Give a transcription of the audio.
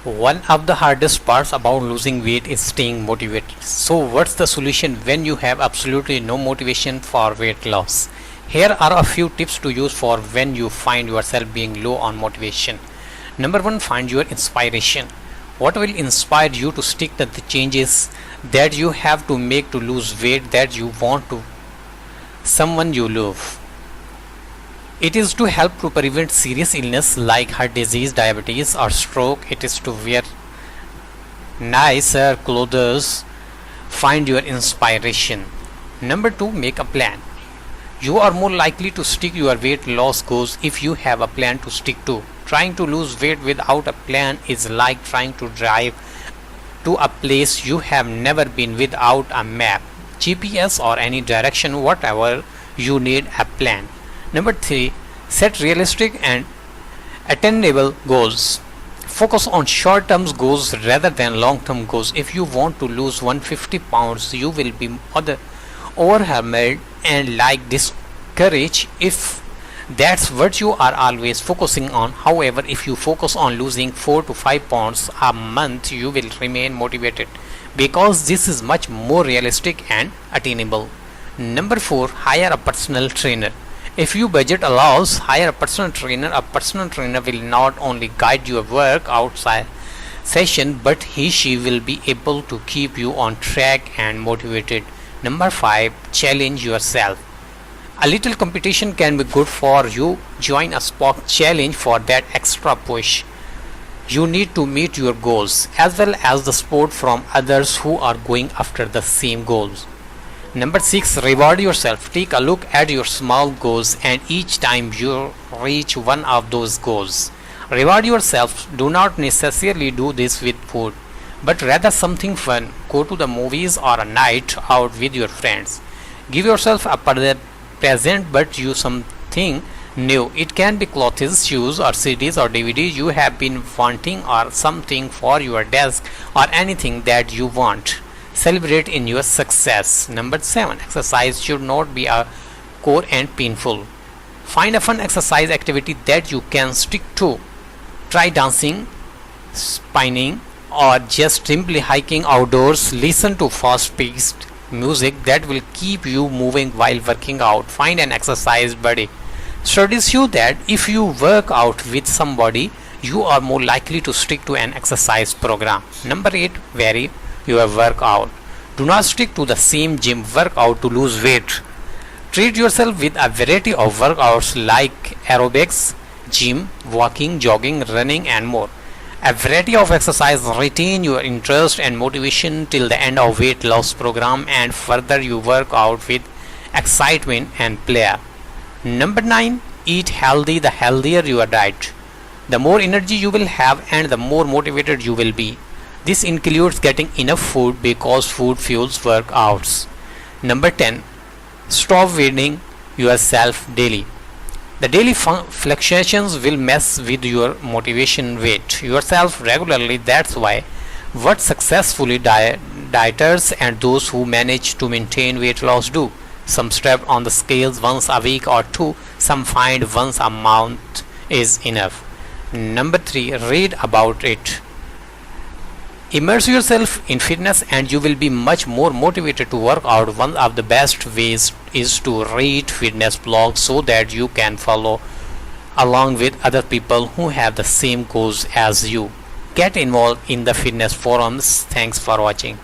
One of the hardest parts about losing weight is staying motivated. So, what's the solution when you have absolutely no motivation for weight loss? Here are a few tips to use for when you find yourself being low on motivation. Number one, find your inspiration. What will inspire you to stick to the changes that you have to make to lose weight that you want to someone you love? It is to help to prevent serious illness like heart disease, diabetes, or stroke. It is to wear nicer clothes. Find your inspiration. Number two, make a plan. You are more likely to stick your weight loss goals if you have a plan to stick to. Trying to lose weight without a plan is like trying to drive to a place you have never been without a map, GPS, or any direction. Whatever you need a plan. Number three, set realistic and attainable goals. Focus on short-term goals rather than long-term goals. If you want to lose 150 pounds, you will be overwhelmed and like discouraged if that's what you are always focusing on. However, if you focus on losing 4 to 5 pounds a month, you will remain motivated because this is much more realistic and attainable. Number four, hire a personal trainer. If your budget allows, hire a personal trainer. A personal trainer will not only guide your workout session, but she will be able to keep you on track and motivated. Number five, challenge yourself. A little competition can be good for you. Join a sport challenge for that extra push. You need to meet your goals as well as the support from others who are going after the same goals. Number six, reward yourself. Take a look at your small goals and each time you reach one of those goals, reward yourself. Do not necessarily do this with food, but rather something fun. Go to the movies or a night out with your friends. Give yourself a present but use something new. It can be clothes, shoes, or CDs or DVDs you have been wanting, or something for your desk, or anything that you want. Celebrate in your success. Number seven, exercise should not be a core and painful. Find a fun exercise activity that you can stick to. Try dancing, spinning, or just simply hiking outdoors. Listen to fast-paced music that will keep you moving while working out. Find an exercise buddy. Studies show that if you work out with somebody, you are more likely to stick to an exercise program. Number eight, vary your workout. Do not stick to the same gym workout to lose weight. Treat yourself with a variety of workouts like aerobics, gym, walking, jogging, running, and more. A variety of exercise retain your interest and motivation till the end of weight loss program, and further you work out with excitement and play. Number 9, eat healthy. The healthier your diet, the more energy you will have and the more motivated you will be. This includes getting enough food because food fuels workouts. Number 10, stop weighing yourself daily. The daily fluctuations will mess with your motivation. Weight yourself regularly. That's why what successfully dieters and those who manage to maintain weight loss do. Some step on the scales once a week or two. Some find once a month is enough. Number 3, read about it. Immerse yourself in fitness and you will be much more motivated to work out. One of the best ways is to read fitness blogs so that you can follow along with other people who have the same goals as you. Get involved in the fitness forums. Thanks for watching.